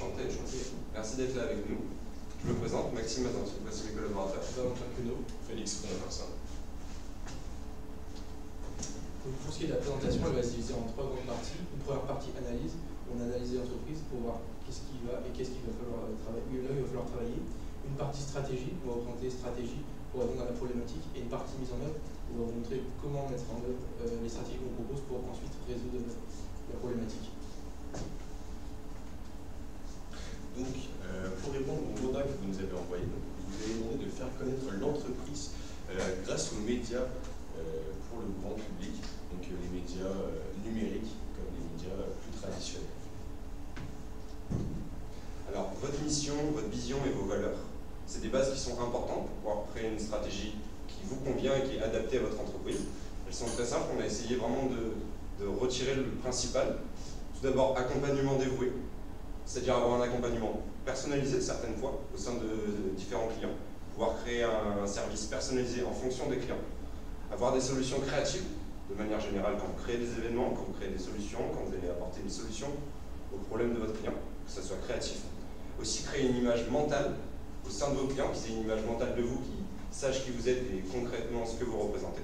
Enchanté. Merci d'être là avec nous. Je me présente, Maxime Mazanti, voici mes collaborateurs. Valentin Queneau. Félix Renaud-Marsan. Pour ce qui est de la présentation, elle va se diviser en trois grandes parties. Une première partie analyse, où on analyse l'entreprise pour voir qu'est-ce qui va et qu'est-ce qu'il va falloir travailler. Une partie stratégie, où on va présenter stratégie pour répondre à la problématique, et une partie mise en œuvre, où on va vous montrer comment mettre en œuvre les stratégies qu'on propose pour ensuite résoudre la problématique. Donc, pour répondre au mandat que vous nous avez envoyé, vous avez demandé de faire connaître l'entreprise grâce aux médias pour le grand public, donc les médias numériques comme les médias plus traditionnels. Alors, votre mission, votre vision et vos valeurs, c'est des bases qui sont importantes pour pouvoir créer une stratégie qui vous convient et qui est adaptée à votre entreprise. Elles sont très simples, on a essayé vraiment de retirer le principal. Tout d'abord, accompagnement dévoué, c'est-à-dire avoir un accompagnement personnalisé certaines fois au sein de différents clients, pouvoir créer un service personnalisé en fonction des clients, avoir des solutions créatives de manière générale quand vous créez des événements, quand vous créez des solutions, quand vous allez apporter des solutions aux problèmes de votre client, que ça soit créatif. Aussi créer une image mentale au sein de vos clients, qu'ils aient une image mentale de vous, qui sachent qui vous êtes et concrètement ce que vous représentez,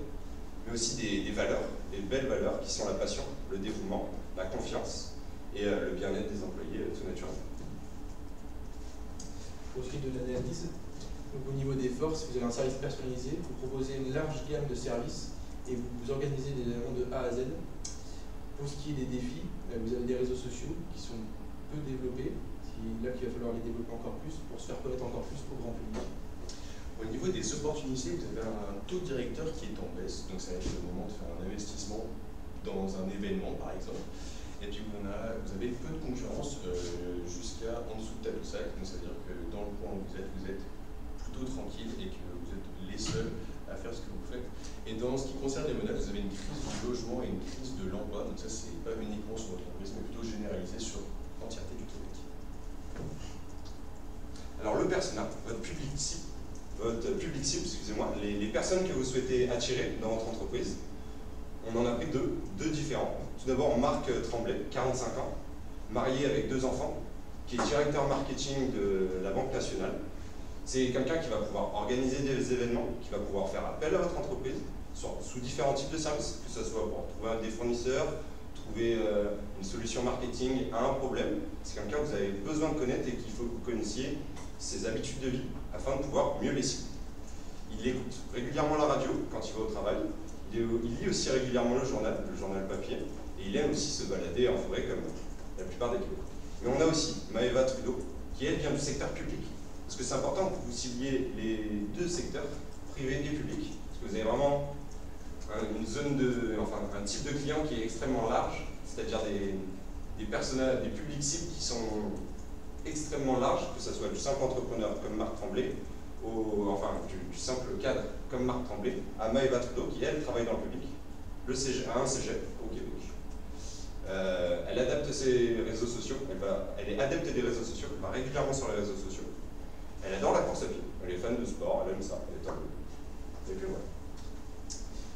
mais aussi des valeurs, des belles valeurs qui sont la passion, le dévouement, la confiance et le bien-être des employés tout naturellement. Pour ce qui est de l'analyse, au niveau des forces, vous avez un service personnalisé, vous proposez une large gamme de services et vous organisez des éléments de A à Z. Pour ce qui est des défis, vous avez des réseaux sociaux qui sont peu développés, là qu'il va falloir les développer encore plus pour se faire connaître encore plus au grand public. Au niveau des opportunités, vous avez un taux directeur qui est en baisse, donc ça va être le moment de faire un investissement dans un événement par exemple. Et puis vous avez peu de concurrence jusqu'à en dessous de Tadoussac, donc c'est-à-dire que dans le point où vous êtes plutôt tranquille et que vous êtes les seuls à faire ce que vous faites. Et dans ce qui concerne les menaces, vous avez une crise du logement et une crise de l'emploi, donc ça c'est pas uniquement sur votre entreprise, mais plutôt généralisé sur l'entièreté du Québec. Alors le persona, votre public cible, excusez-moi, les personnes que vous souhaitez attirer dans votre entreprise, on en a pris deux différents. Tout d'abord, Marc Tremblay, 45 ans, marié avec 2 enfants, qui est directeur marketing de la Banque Nationale. C'est quelqu'un qui va pouvoir organiser des événements, qui va pouvoir faire appel à votre entreprise sous différents types de services, que ce soit pour trouver des fournisseurs, trouver une solution marketing à un problème. C'est quelqu'un que vous avez besoin de connaître et qu'il faut que vous connaissiez ses habitudes de vie afin de pouvoir mieux les cibler. Il écoute régulièrement la radio quand il va au travail. Il lit aussi régulièrement le journal papier, et il aime aussi se balader en forêt comme la plupart des Québécois. Mais on a aussi Maëva Trudeau, qui elle vient du secteur public, parce que c'est important que vous cibliez les deux secteurs, privé et public, parce que vous avez vraiment une zone un type de client qui est extrêmement large, c'est-à-dire des publics cibles qui sont extrêmement larges, que ce soit du simple entrepreneur comme Marc Tremblay, du simple cadre comme Marc Tremblay, à Maëva Trudeau, qui elle travaille dans le public, à un cégep au Québec. Elle adapte ses réseaux sociaux, elle est adepte des réseaux sociaux, elle va régulièrement sur les réseaux sociaux. Elle adore la course à pied, elle est fan de sport, elle aime ça, elle est en bleu. Et puis voilà.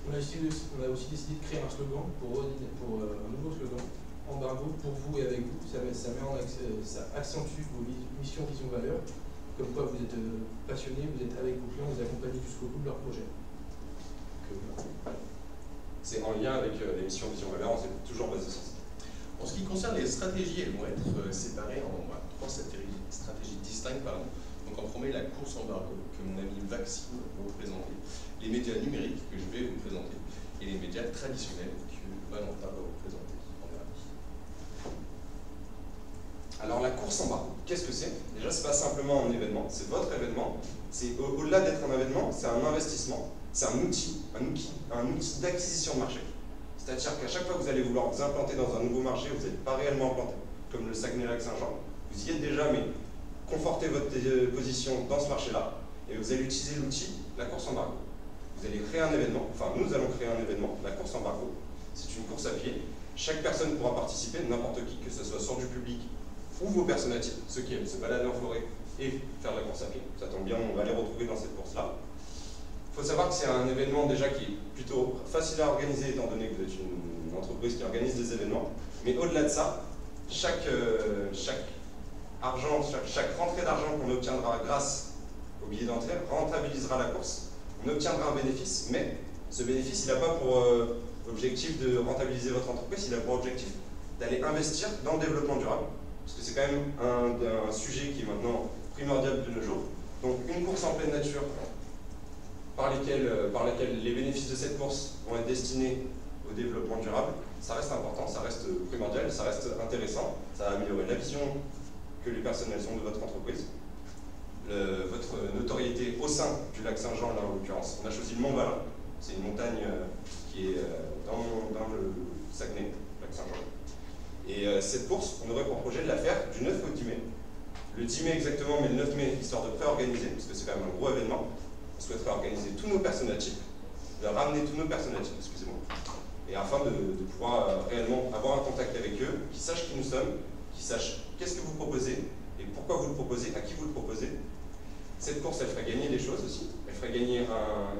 On a aussi décidé de créer un slogan, un nouveau slogan, Embargo pour vous et avec vous. Ça accentue vos missions, vision, valeurs, comme quoi vous êtes passionné, vous êtes avec vos clients, vous accompagnez jusqu'au bout de leur projet. C'est en lien avec les missions, vision, valeurs, on s'est toujours basé sur ça. En ce qui concerne les stratégies, elles vont être séparées en 3 stratégies distinctes. Donc en premier, la course embargo, que mon ami Maxime va vous présenter, les médias numériques, que je vais vous présenter, et les médias traditionnels, que Valentin va vous présenter. Alors la course embargo, qu'est-ce que c'est? Déjà, c'est pas simplement un événement, c'est votre événement. C'est au-delà d'être un événement, c'est un investissement, c'est un outil d'acquisition de marché. C'est-à-dire qu'à chaque fois que vous allez vouloir vous implanter dans un nouveau marché, vous n'êtes pas réellement implanté, comme le Saguenay-Lac-Saint-Jean. Vous y êtes déjà, mais confortez votre position dans ce marché-là, et vous allez utiliser l'outil, la course embargo. Vous allez créer un événement, nous allons créer un événement, la course embargo. C'est une course à pied. Chaque personne pourra participer, n'importe qui, que ce soit sur du public ou vos personnes actives, ceux qui aiment se balader en forêt et faire de la course à pied. Ça tombe bien, on va les retrouver dans cette course-là. Il faut savoir que c'est un événement déjà qui est plutôt facile à organiser, étant donné que vous êtes une entreprise qui organise des événements. Mais au-delà de ça, chaque chaque rentrée d'argent qu'on obtiendra grâce au billet d'entrée rentabilisera la course. On obtiendra un bénéfice, mais ce bénéfice, il n'a pas pour objectif de rentabiliser votre entreprise, il a pour objectif d'aller investir dans le développement durable. Parce que c'est quand même un sujet qui est maintenant primordial de nos jours. Donc une course en pleine nature par laquelle les bénéfices de cette course vont être destinés au développement durable, ça reste important, ça reste primordial, ça reste intéressant, ça va améliorer la vision que les personnes elles ont de votre entreprise, votre notoriété au sein du lac Saint-Jean, là en l'occurrence. On a choisi le Mont Valin, c'est une montagne qui est dans le Saguenay, le lac Saint-Jean. Et cette course, on aurait pour projet de la faire du 9 au 10 mai. Le 10 mai exactement, mais le 9 mai, histoire de pré-organiser, parce que c'est quand même un gros événement. On souhaiterait organiser tous nos personnatifs, de ramener tous nos personnatifs, excusez-moi, et afin de pouvoir réellement avoir un contact avec eux, qu'ils sachent qui nous sommes, qu'ils sachent qu'est-ce que vous proposez, et pourquoi vous le proposez, à qui vous le proposez. Cette course, elle ferait gagner des choses aussi. Elle ferait gagner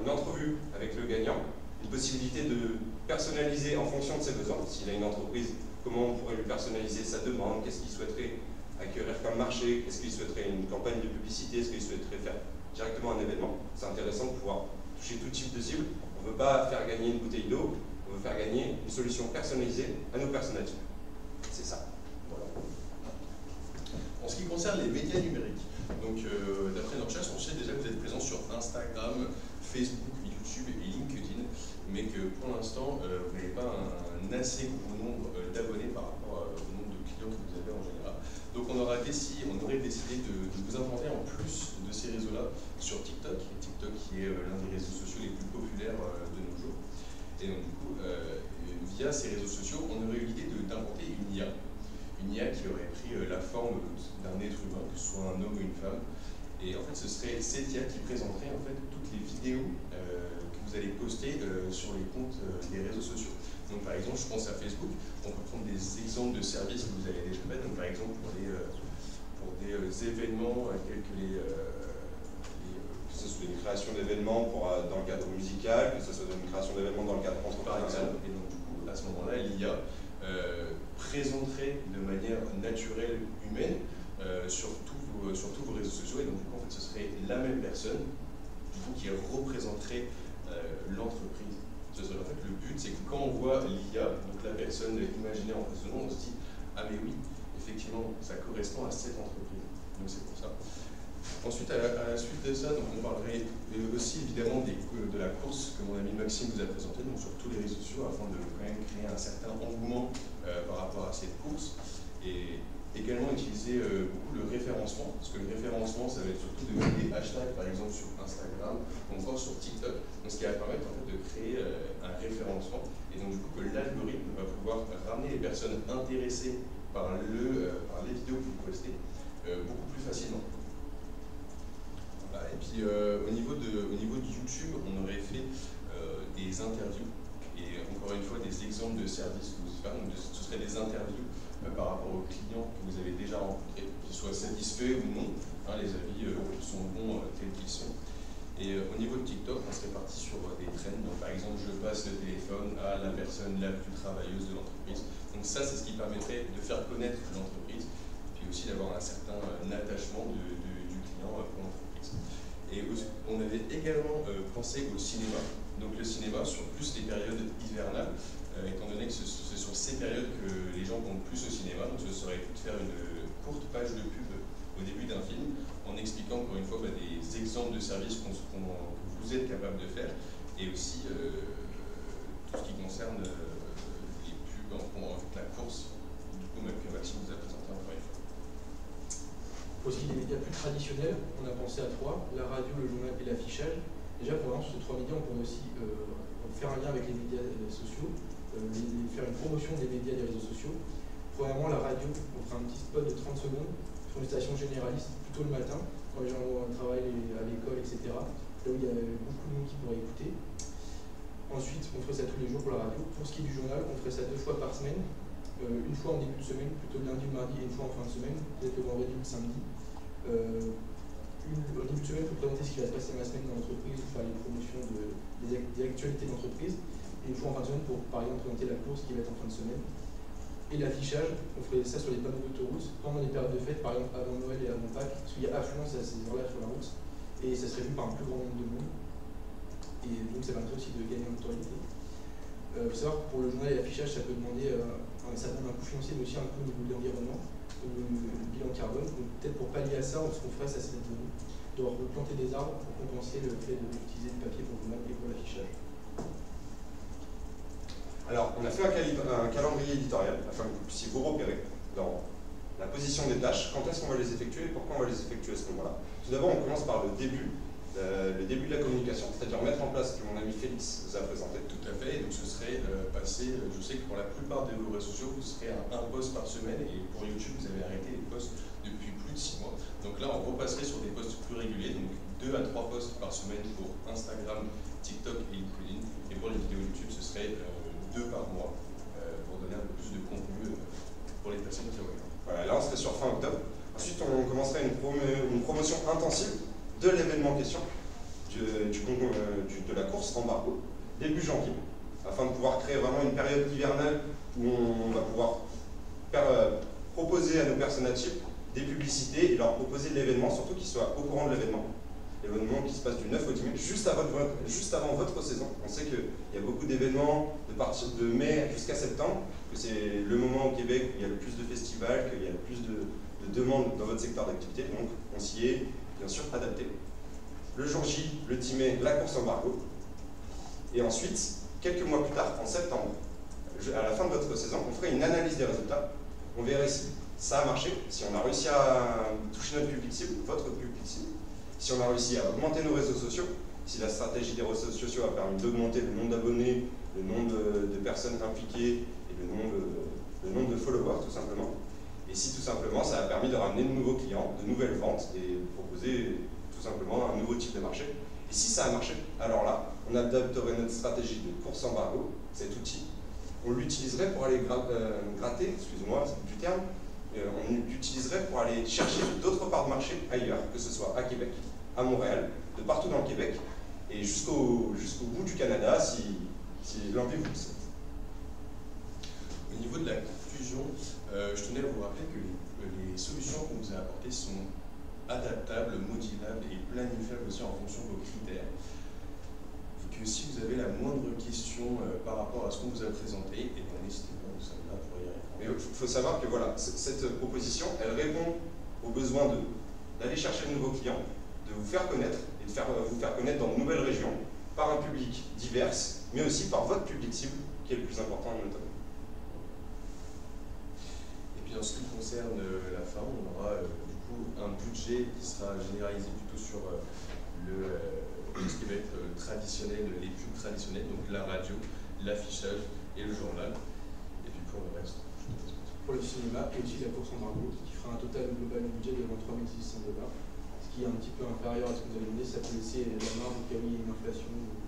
une entrevue avec le gagnant, une possibilité de personnaliser en fonction de ses besoins. S'il a une entreprise, comment on pourrait lui personnaliser sa demande, qu'est-ce qu'il souhaiterait acquérir comme marché, est-ce qu'il souhaiterait une campagne de publicité, est-ce qu'il souhaiterait faire directement un événement. C'est intéressant de pouvoir toucher tout type de cible. On ne veut pas faire gagner une bouteille d'eau, on veut faire gagner une solution personnalisée à nos personnatifs. C'est ça. Voilà. En ce qui concerne les médias numériques, donc d'après notre chasse, on sait déjà que vous êtes présent sur Instagram, Facebook, YouTube et LinkedIn, mais que pour l'instant, vous n'avez pas un assez gros nombre d'abonnés par rapport au nombre de clients que vous avez en général. Donc on aurait décidé de vous implanter en plus de ces réseaux-là sur TikTok, TikTok qui est l'un des réseaux sociaux les plus populaires de nos jours. Et donc du coup, via ces réseaux sociaux, on aurait eu l'idée d'inventer une IA qui aurait pris la forme d'un être humain, que ce soit un homme ou une femme. Et en fait, ce serait cette IA qui présenterait en fait toutes les vidéos que vous allez poster sur les comptes des réseaux sociaux. Donc par exemple, je pense à Facebook, on peut prendre des exemples de services que vous avez déjà fait. Donc par exemple, pour des événements tels que que ce soit une création d'événements dans le cadre musical, que ce soit une création d'événements dans le cadre entrepreneurial. Et donc du coup, à ce moment-là, l'IA présenterait de manière naturelle, humaine, sur tous vos réseaux sociaux. Et donc du coup, en fait, ce serait la même personne du coup, qui représenterait l'entreprise. En fait, le but, c'est que quand on voit l'IA, donc la personne imaginée en face de nous, on se dit « Ah mais oui, effectivement, ça correspond à cette entreprise. » Donc c'est pour ça. Ensuite, à la suite de ça, donc, on parlerait aussi évidemment de la course que mon ami Maxime vous a présentée, donc sur tous les réseaux sociaux, afin de quand même créer un certain engouement par rapport à cette course. Et également utiliser beaucoup le référencement, parce que le référencement, ça va être surtout de mettre des hashtags, par exemple sur Instagram, ou encore sur TikTok, donc ce qui va permettre en fait, de créer un référencement, et donc du coup que l'algorithme va pouvoir ramener les personnes intéressées par les vidéos que vous postez beaucoup plus facilement. Voilà. Et puis au niveau de YouTube, on aurait fait des interviews, et encore une fois des exemples de services que vous faites, donc ce seraient des interviews par rapport aux clients que vous avez déjà rencontrés, qu'ils soient satisfaits ou non, hein, les avis sont bons tels qu'ils sont. Et au niveau de TikTok, on serait parti sur des trends, donc par exemple je passe le téléphone à la personne la plus travailleuse de l'entreprise. Donc ça c'est ce qui permettrait de faire connaître l'entreprise, puis aussi d'avoir un certain attachement du client pour l'entreprise. Et on avait également pensé au cinéma, donc le cinéma sur plus les périodes hivernales, étant donné que ce sont ces périodes que les gens vont plus au cinéma, donc ce serait de faire une courte page de pub au début d'un film, en expliquant encore une fois des exemples de services que vous êtes capable de faire, et aussi tout ce qui concerne les pubs avec la course, du coup même que Maxime vous a présenté encore une fois. Pour ce qui est des médias plus traditionnels, on a pensé à trois, la radio, le journal et l'affichage. Déjà, pour l'instant, sur ces trois médias, on pourrait aussi faire un lien avec les médias sociaux, faire une promotion des médias des réseaux sociaux. Premièrement, la radio, on fera un petit spot de 30 secondes sur une station généraliste, plutôt le matin, quand les gens vont travailler à l'école, etc. Là où il y a beaucoup de monde qui pourrait écouter. Ensuite, on ferait ça tous les jours pour la radio. Pour ce qui est du journal, on ferait ça 2 fois par semaine. Une fois en début de semaine, plutôt le lundi ou le mardi, et une fois en fin de semaine, peut-être le vendredi ou le samedi. Au début de semaine, pour présenter ce qui va se passer dans la semaine dans l'entreprise, ou faire les promotions des actualités de l'entreprise. Et une fois en fin de semaine, pour par exemple présenter la course qui va être en fin de semaine. Et l'affichage, on ferait ça sur les panneaux d'autoroute pendant les périodes de fête, par exemple avant Noël et avant Pâques, parce qu'il y a affluence à ces heures-là sur la route, et ça serait vu par un plus grand nombre de monde. Et donc ça permettrait aussi de gagner en notoriété. Il faut savoir que pour le journal et l'affichage, ça peut demander ça demande un coût financier, mais aussi un coût au niveau de l'environnement, le bilan carbone. Donc peut-être pour pallier à ça, ce qu'on ferait, ça serait de replanter des arbres pour compenser le fait d'utiliser du papier pour le journal et pour l'affichage. Alors, on a fait un calendrier éditorial afin que vous puissiez vous repérer dans la position des tâches, quand est-ce qu'on va les effectuer et pourquoi on va les effectuer à ce moment-là. Tout d'abord, on commence par le début de la communication, c'est-à-dire mettre en place ce que mon ami Félix vous a présenté. Tout à fait, et donc ce serait passer, je sais que pour la plupart de vos réseaux sociaux, vous serez à un post par semaine, et pour YouTube, vous avez arrêté les posts depuis plus de 6 mois. Donc là, on repasserait sur des posts plus réguliers, donc 2 à 3 posts par semaine pour Instagram, TikTok et LinkedIn, et pour les vidéos YouTube, ce serait 2 par mois, pour donner un peu plus de contenu pour les personnes qui regardent. Voilà, là on serait sur fin octobre. Ensuite on commencerait une promotion intensive de l'événement en question, de la course embargo, début janvier, afin de pouvoir créer vraiment une période hivernale où on va pouvoir proposer à nos personnes actives des publicités et leur proposer l'événement, surtout qu'ils soient au courant de l'événement. L'événement qui se passe du 9 au 10 mai, juste avant votre saison. On sait qu'il y a beaucoup d'événements de partir de mai jusqu'à septembre, que c'est le moment au Québec où il y a le plus de festivals, qu'il y a le plus de demandes dans votre secteur d'activité, donc on s'y est bien sûr adapté. Le jour J, le 10 mai, la course embargo. Et ensuite, quelques mois plus tard, en septembre, à la fin de votre saison, on ferait une analyse des résultats. On verrait si ça a marché, si on a réussi à toucher notre public cible, votre public cible, si on a réussi à augmenter nos réseaux sociaux, si la stratégie des réseaux sociaux a permis d'augmenter le nombre d'abonnés, le nombre de personnes impliquées et le nombre de followers tout simplement. Et si tout simplement ça a permis de ramener de nouveaux clients, de nouvelles ventes et proposer tout simplement un nouveau type de marché. Et si ça a marché, alors là, on adapterait notre stratégie de course embargo, cet outil, on l'utiliserait pour aller gratter, excusez-moi du terme, on l'utiliserait pour aller chercher d'autres parts de marché ailleurs, que ce soit à Québec, à Montréal, de partout dans le Québec, et jusqu'au bout du Canada, si l'envie vous le souhaite. Au niveau de la conclusion, je tenais à vous rappeler que les solutions qu'on vous a apportées sont adaptables, modulables et planifiables aussi en fonction de vos critères. Et que si vous avez la moindre question par rapport à ce qu'on vous a présenté, n'hésitez pas, nous sommes là pour y répondre. Mais il faut savoir que voilà, cette proposition, elle répond aux besoins d'aller chercher de nouveaux clients, de vous faire connaître et de vous faire connaître dans de nouvelles régions par un public divers, mais aussi par votre public cible qui est le plus important notamment. Et puis en ce qui concerne la fin, on aura du coup un budget qui sera généralisé plutôt sur ce qui va être traditionnel, les pubs traditionnelles, donc la radio, l'affichage et le journal. Et puis pour le reste, pour le cinéma et aussi la course embargo, qui fera un total global du budget de 3 600 $, ce qui est un petit peu inférieur à ce que vous avez demandé. Ça peut laisser la marge au cas où il y a une inflation ou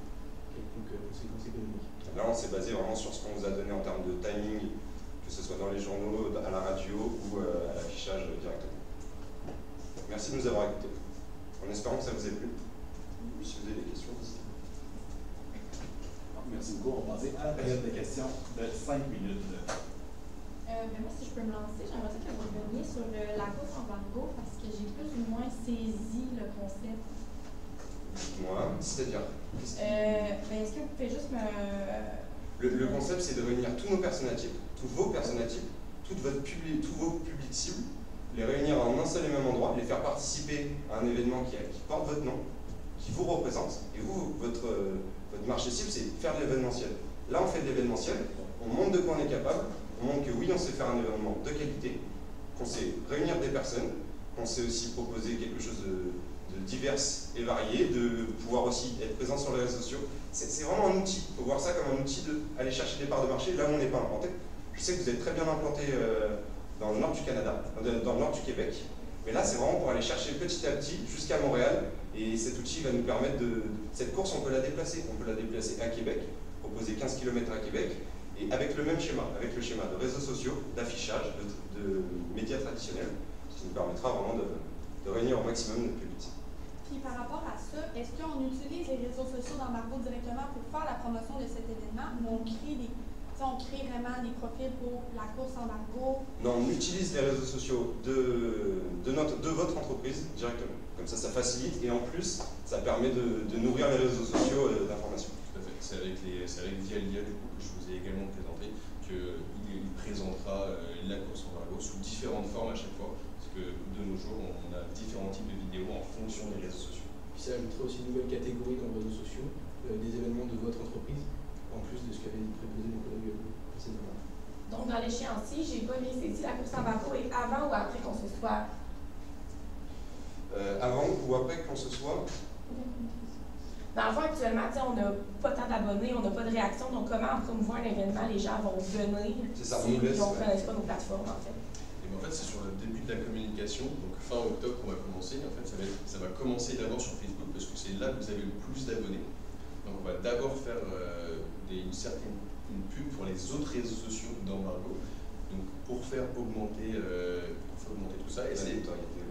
quelconque conséquence économique. Là, on s'est basé vraiment sur ce qu'on vous a donné en termes de timing, que ce soit dans les journaux, à la radio ou à l'affichage directement. Merci de nous avoir écoutés. En espérant que ça vous ait plu. Si vous avez des questions, merci beaucoup. On va passer à la période de questions de 5 minutes. Moi, si je peux me lancer, j'aimerais ça que vous reveniez sur la course embargo parce que j'ai plus ou moins saisi le concept. Moi, c'est-à-dire Est-ce que vous pouvez juste me... Le concept, c'est de réunir tous nos personnes actives, tous vos personnes actives, tous vos publics cibles, les réunir en un seul et même endroit, les faire participer à un événement qui porte votre nom, qui vous représente, et vous, votre marché cible, c'est faire de l'événementiel. Là, on fait de l'événementiel, on montre de quoi on est capable, on montre que oui, on sait faire un événement de qualité, qu'on sait réunir des personnes, qu'on sait aussi proposer quelque chose de divers et varié, de pouvoir aussi être présent sur les réseaux sociaux. C'est vraiment un outil, il faut voir ça comme un outil d'aller chercher des parts de marché là où on n'est pas implanté. Je sais que vous êtes très bien implanté dans le nord du Canada, dans le nord du Québec, mais là c'est vraiment pour aller chercher petit à petit jusqu'à Montréal, et cet outil va nous permettre cette course, on peut la déplacer à Québec, proposer 15 km à Québec, et avec le même schéma, avec le schéma de réseaux sociaux, d'affichage, de médias traditionnels, ce qui nous permettra vraiment de réunir au maximum notre public. Puis par rapport à ça, est-ce qu'on utilise les réseaux sociaux d'embargo directement pour faire la promotion de cet événement ou on crée des... on crée vraiment des profils pour la course embargo. Non, on utilise les réseaux sociaux de votre entreprise directement. Comme ça facilite et en plus, ça permet de nourrir les réseaux sociaux d'informations. Tout à fait. C'est avec via l'IA du coup que je vous ai également présenté qu'il présentera la course embargo sous différentes formes à chaque fois. Parce que de nos jours, on a différents types de vidéos en fonction des réseaux sociaux. Puis ça ajouterait aussi une nouvelle catégorie dans les réseaux sociaux, des événements de votre entreprise, en plus de ce qu'avait préposé mon collègue précédemment. Donc, dans l'échéancier, j'ai pas bien saisi la course embargo et avant ou après qu'on se soit. Avant ou après qu'on se soit. Dans le fond, actuellement, on n'a pas tant d'abonnés, on n'a pas de réaction, donc comment en promouvoir un événement, les gens vont venir C'est ça, si on ne connaît pas nos plateformes en fait. Et bien, en fait, c'est sur le début de la communication, donc fin octobre qu'on va commencer. En fait, ça va commencer d'abord sur Facebook parce que c'est là que vous avez le plus d'abonnés. Donc on va d'abord faire une pub pour les autres réseaux sociaux d'embargo, donc pour faire augmenter tout ça, et c'est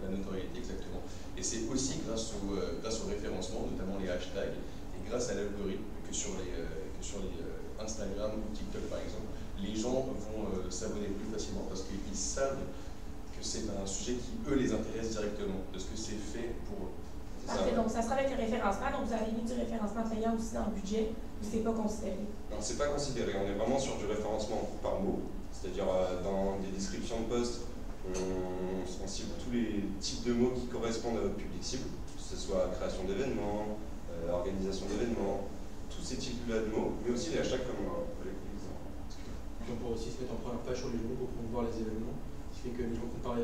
la notoriété exactement. Et c'est aussi grâce au référencement, notamment les hashtags, et grâce à l'algorithme que sur les Instagram ou TikTok par exemple, les gens vont s'abonner plus facilement parce qu'ils savent que c'est un sujet qui eux les intéresse directement, parce que c'est fait pour eux. Parfait, donc ça sera avec le référencement, donc vous avez mis du référencement payant aussi dans le budget, ou c'est pas considéré? Non, c'est pas considéré, on est vraiment sur du référencement par mot, c'est-à-dire dans des descriptions de posts, on cible tous les types de mots qui correspondent à votre public cible, que ce soit création d'événements, organisation d'événements, tous ces types-là de mots, mais aussi les hashtags comme collectif. Puis on pourra aussi se mettre en première page sur les journaux pour promouvoir les événements, ce qui fait que les gens qui n'ont pas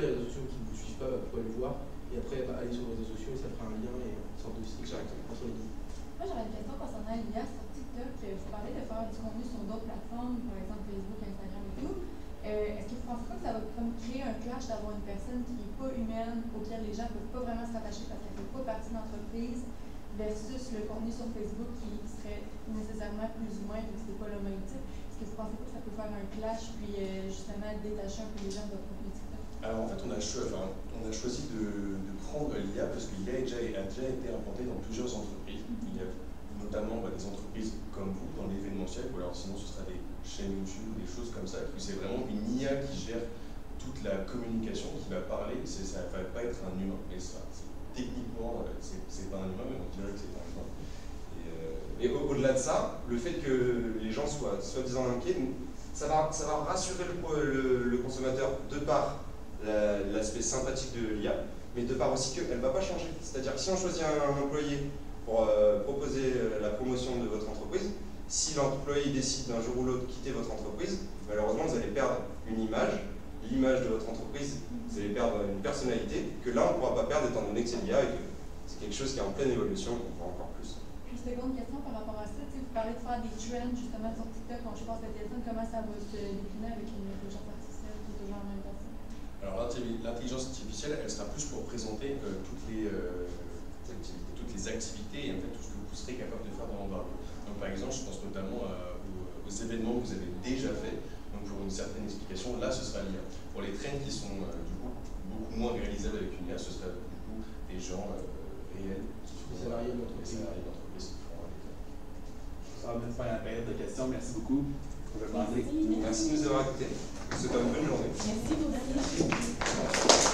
les réseaux sociaux, qui ne vous suivent pas, pourront le voir, et après aller sur les réseaux sociaux et ça fera un lien et une sorte de site entre les deux. Moi, j'avais une question concernant l'IA sur TikTok. Vous parlez de faire du contenu sur d'autres plateformes, par exemple Facebook, Instagram et tout. Est-ce que vous pensez pas que ça va comme créer un clash d'avoir une personne qui n'est pas humaine, auquel les gens ne peuvent pas vraiment se rattacher parce qu'elle ne fait pas partie de l'entreprise, versus le contenu sur Facebook qui serait nécessairement plus ou moins, vu que c'est pas le même type? Est-ce que vous pensez pas que ça peut faire un clash, puis justement détacher un peu les gens de votre contenu TikTok? Alors en fait, on a choisi de prendre l'IA parce que l'IA a déjà été implantée dans plusieurs entreprises. Il y a notamment des entreprises comme vous dans l'événementiel, ou alors sinon ce sera des chaînes YouTube ou des choses comme ça. C'est vraiment une IA qui gère toute la communication, qui va parler. Ça ne va pas être un humain, mais techniquement, c'est pas un humain, mais on dirait que c'est un humain. Et au-delà de ça, le fait que les gens soient soi-disant inquiets, ça va rassurer le consommateur de par l'aspect sympathique de l'IA, mais de part aussi qu'elle ne va pas changer. C'est-à-dire que si on choisit un employé pour proposer la promotion de votre entreprise, si l'employé décide d'un jour ou l'autre de quitter votre entreprise, malheureusement vous allez perdre une image, l'image de votre entreprise, vous allez perdre une personnalité que là on ne pourra pas perdre étant donné que c'est l'IA et que c'est quelque chose qui est en pleine évolution, qu'on fera encore plus. Puis seconde question par rapport à ça, vous parlez de faire des trends justement sur TikTok, je pense que c'est comment ça va se décliner avec une intelligence artificielle qui est toujours en même personne? Alors l'intelligence artificielle, elle sera plus pour présenter toutes les activités et en fait tout ce que vous serez capable de faire dans l'embargo. Donc par exemple, je pense notamment aux événements que vous avez déjà fait. Donc pour une certaine explication, là ce sera l'IA. Pour les trends qui sont du coup beaucoup moins réalisables avec une IA, ce sera du coup des gens réels qui feront des salariés d'entreprise. qui feront avec eux. Ça va mettre fin à la période de questions. Merci beaucoup. Merci de nous avoir écoutés. C'est une bonne journée. Merci beaucoup.